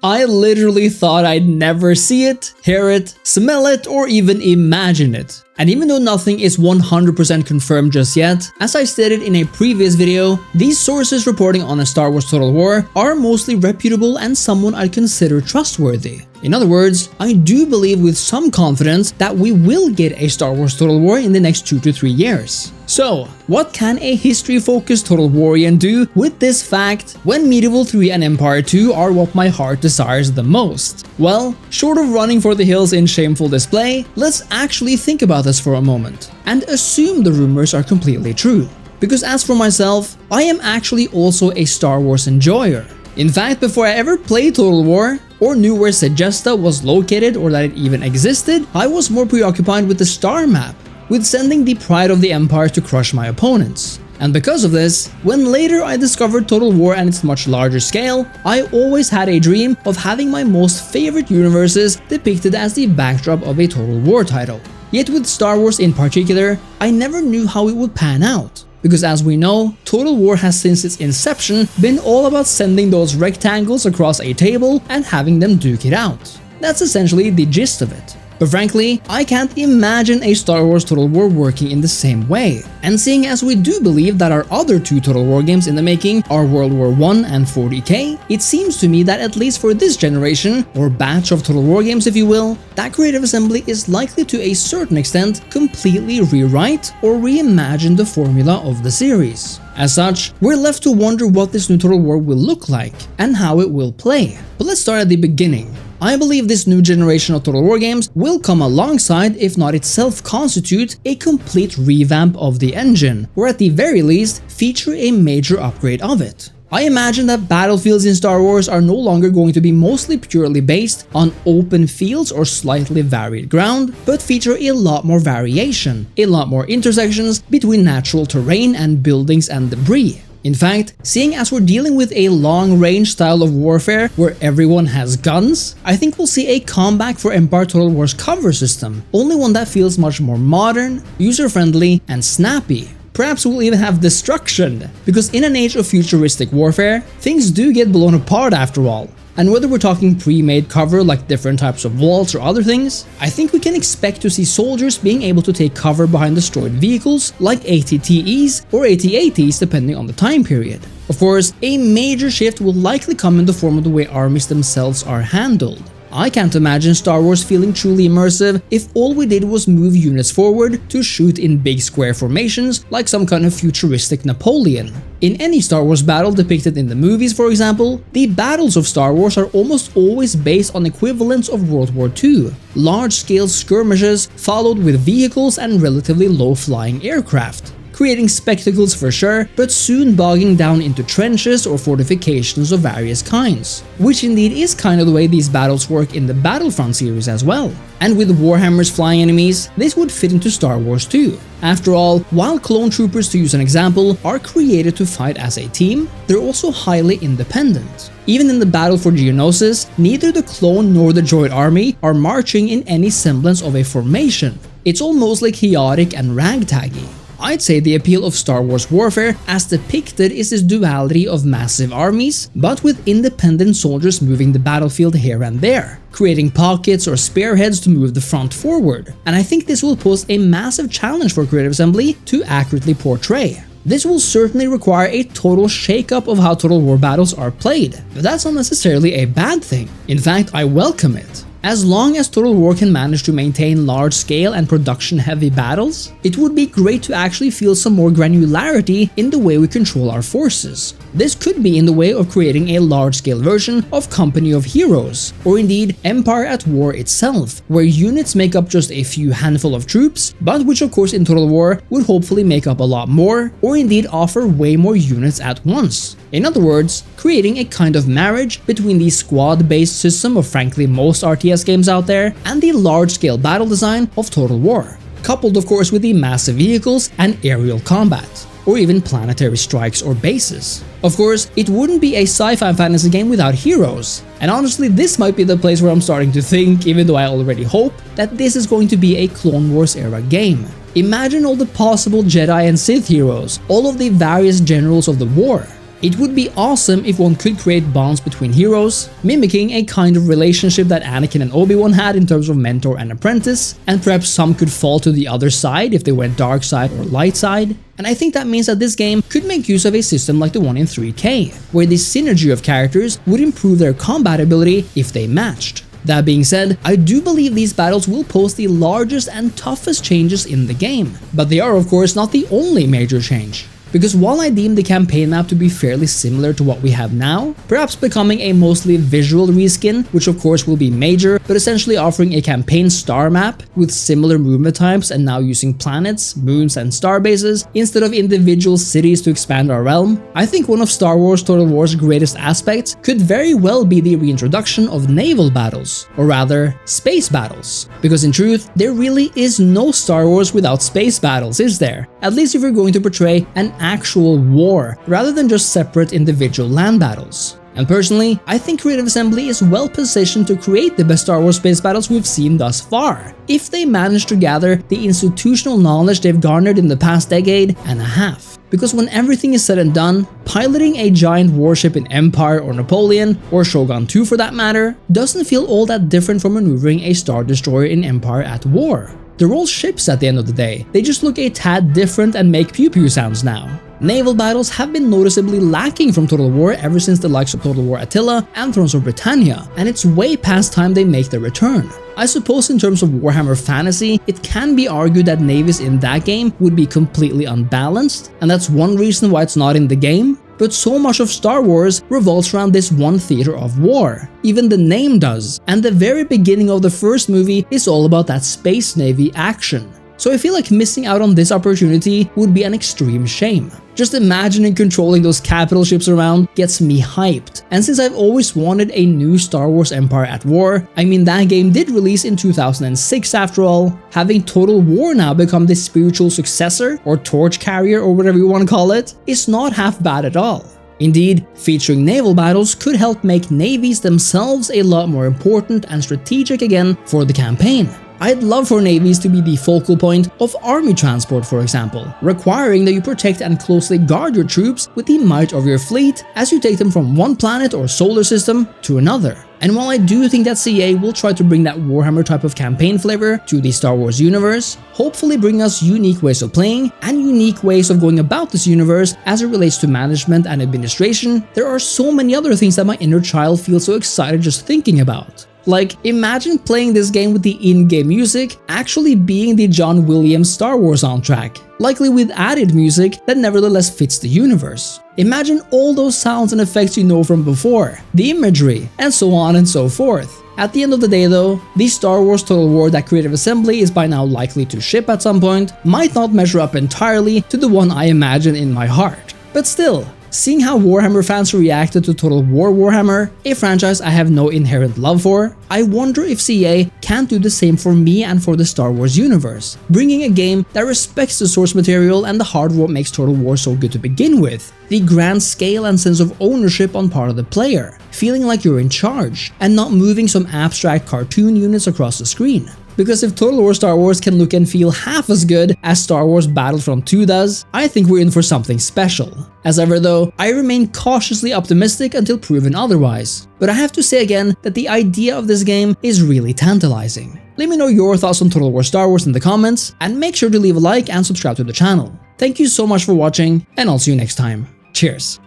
I literally thought I'd never see it, hear it, smell it, or even imagine it. And even though nothing is 100% confirmed just yet, as I stated in a previous video, these sources reporting on a Star Wars Total War are mostly reputable and someone I'd consider trustworthy. In other words, I do believe with some confidence that we will get a Star Wars Total War in the next 2 to 3 years. So, what can a history-focused Total Warian do with this fact when Medieval 3 and Empire 2 are what my heart desires the most? Well, short of running for the hills in shameful display, let's actually think about this for a moment and assume the rumors are completely true. Because as for myself, I am actually also a Star Wars enjoyer. In fact, before I ever played Total War, or knew where Segesta was located or that it even existed, I was more preoccupied with the star map, with sending the pride of the Empire to crush my opponents. And because of this, when later I discovered Total War and its much larger scale, I always had a dream of having my most favorite universes depicted as the backdrop of a Total War title. Yet with Star Wars in particular, I never knew how it would pan out. Because as we know, Total War has since its inception been all about sending those rectangles across a table and having them duke it out. That's essentially the gist of it. But frankly, I can't imagine a Star Wars Total War working in the same way. And seeing as we do believe that our other 2 Total War games in the making are World War I and 40K, it seems to me that at least for this generation, or batch of Total War games if you will, that Creative Assembly is likely to a certain extent completely rewrite or reimagine the formula of the series. As such, we're left to wonder what this new Total War will look like and how it will play. But let's start at the beginning. I believe this new generation of Total War games will come alongside, if not itself constitute, a complete revamp of the engine, or at the very least, feature a major upgrade of it. I imagine that battlefields in Star Wars are no longer going to be mostly purely based on open fields or slightly varied ground, but feature a lot more variation, a lot more intersections between natural terrain and buildings and debris. In fact, seeing as we're dealing with a long-range style of warfare where everyone has guns, I think we'll see a comeback for Empire Total War's cover system, only one that feels much more modern, user-friendly, and snappy. Perhaps we'll even have destruction, because in an age of futuristic warfare, things do get blown apart after all. And whether we're talking pre-made cover like different types of vaults or other things, I think we can expect to see soldiers being able to take cover behind destroyed vehicles like AT-TEs or AT-ATs depending on the time period. Of course, a major shift will likely come in the form of the way armies themselves are handled. I can't imagine Star Wars feeling truly immersive if all we did was move units forward to shoot in big square formations like some kind of futuristic Napoleon. In any Star Wars battle depicted in the movies, for example, the battles of Star Wars are almost always based on equivalents of World War II, large-scale skirmishes followed with vehicles and relatively low-flying aircraft, creating spectacles for sure, but soon bogging down into trenches or fortifications of various kinds, which indeed is kind of the way these battles work in the Battlefront series as well. And with Warhammer's flying enemies, this would fit into Star Wars too. After all, while clone troopers, to use an example, are created to fight as a team, they're also highly independent. Even in the battle for Geonosis, neither the clone nor the droid army are marching in any semblance of a formation. It's all mostly chaotic and ragtaggy. I'd say the appeal of Star Wars warfare as depicted is this duality of massive armies, but with independent soldiers moving the battlefield here and there, creating pockets or spearheads to move the front forward. And I think this will pose a massive challenge for Creative Assembly to accurately portray. This will certainly require a total shake-up of how Total War battles are played, but that's not necessarily a bad thing. In fact, I welcome it. As long as Total War can manage to maintain large-scale and production-heavy battles, it would be great to actually feel some more granularity in the way we control our forces. This could be in the way of creating a large-scale version of Company of Heroes, or indeed Empire at War itself, where units make up just a few handful of troops, but which of course in Total War would hopefully make up a lot more, or indeed offer way more units at once. In other words, creating a kind of marriage between the squad-based system of frankly most RTS games out there and the large-scale battle design of Total War, coupled of course with the massive vehicles and aerial combat, or even planetary strikes or bases. Of course, it wouldn't be a sci-fi fantasy game without heroes, and honestly this might be the place where I'm starting to think, even though I already hope, that this is going to be a Clone Wars era game. Imagine all the possible Jedi and Sith heroes, all of the various generals of the war. It would be awesome if one could create bonds between heroes, mimicking a kind of relationship that Anakin and Obi-Wan had in terms of mentor and apprentice, and perhaps some could fall to the other side if they went dark side or light side. And I think that means that this game could make use of a system like the one in 3K, where the synergy of characters would improve their combat ability if they matched. That being said, I do believe these battles will pose the largest and toughest changes in the game, but they are of course not the only major change. Because while I deem the campaign map to be fairly similar to what we have now, perhaps becoming a mostly visual reskin, which of course will be major, but essentially offering a campaign star map with similar movement types and now using planets, moons and star bases instead of individual cities to expand our realm, I think one of Star Wars Total War's greatest aspects could very well be the reintroduction of naval battles, or rather, space battles. Because in truth, there really is no Star Wars without space battles, is there? At least if you're going to portray an actual war, rather than just separate individual land battles. And personally, I think Creative Assembly is well positioned to create the best Star Wars space battles we've seen thus far, if they manage to gather the institutional knowledge they've garnered in the past decade and a half. Because when everything is said and done, piloting a giant warship in Empire or Napoleon, or Shogun 2 for that matter, doesn't feel all that different from maneuvering a Star Destroyer in Empire at war. They're all ships at the end of the day, they just look a tad different and make pew pew sounds now. Naval battles have been noticeably lacking from Total War ever since the likes of Total War Attila and Thrones of Britannia, and it's way past time they make their return. I suppose in terms of Warhammer fantasy, it can be argued that navies in that game would be completely unbalanced, and that's one reason why it's not in the game. But so much of Star Wars revolves around this one theater of war. Even the name does, and the very beginning of the first movie is all about that space navy action. So I feel like missing out on this opportunity would be an extreme shame. Just imagining controlling those capital ships around gets me hyped. And since I've always wanted a new Star Wars Empire at War, I mean that game did release in 2006 after all, having Total War now become the spiritual successor, or torch carrier or whatever you want to call it, is not half bad at all. Indeed, featuring naval battles could help make navies themselves a lot more important and strategic again for the campaign. I'd love for navies to be the focal point of army transport, for example, requiring that you protect and closely guard your troops with the might of your fleet as you take them from one planet or solar system to another. And while I do think that CA will try to bring that Warhammer type of campaign flavor to the Star Wars universe, hopefully bring us unique ways of playing and unique ways of going about this universe as it relates to management and administration, there are so many other things that my inner child feels so excited just thinking about. Like, imagine playing this game with the in-game music actually being the John Williams Star Wars soundtrack, likely with added music that nevertheless fits the universe. Imagine all those sounds and effects you know from before, the imagery, and so on and so forth. At the end of the day though, the Star Wars Total War that Creative Assembly is by now likely to ship at some point might not measure up entirely to the one I imagine in my heart. But still, seeing how Warhammer fans reacted to Total War Warhammer, a franchise I have no inherent love for, I wonder if CA can't do the same for me and for the Star Wars universe, bringing a game that respects the source material and the heart of what makes Total War so good to begin with. The grand scale and sense of ownership on part of the player, feeling like you're in charge, and not moving some abstract cartoon units across the screen. Because if Total War Star Wars can look and feel half as good as Star Wars Battlefront 2 does, I think we're in for something special. As ever though, I remain cautiously optimistic until proven otherwise. But I have to say again that the idea of this game is really tantalizing. Let me know your thoughts on Total War Star Wars in the comments, and make sure to leave a like and subscribe to the channel. Thank you so much for watching, and I'll see you next time. Cheers!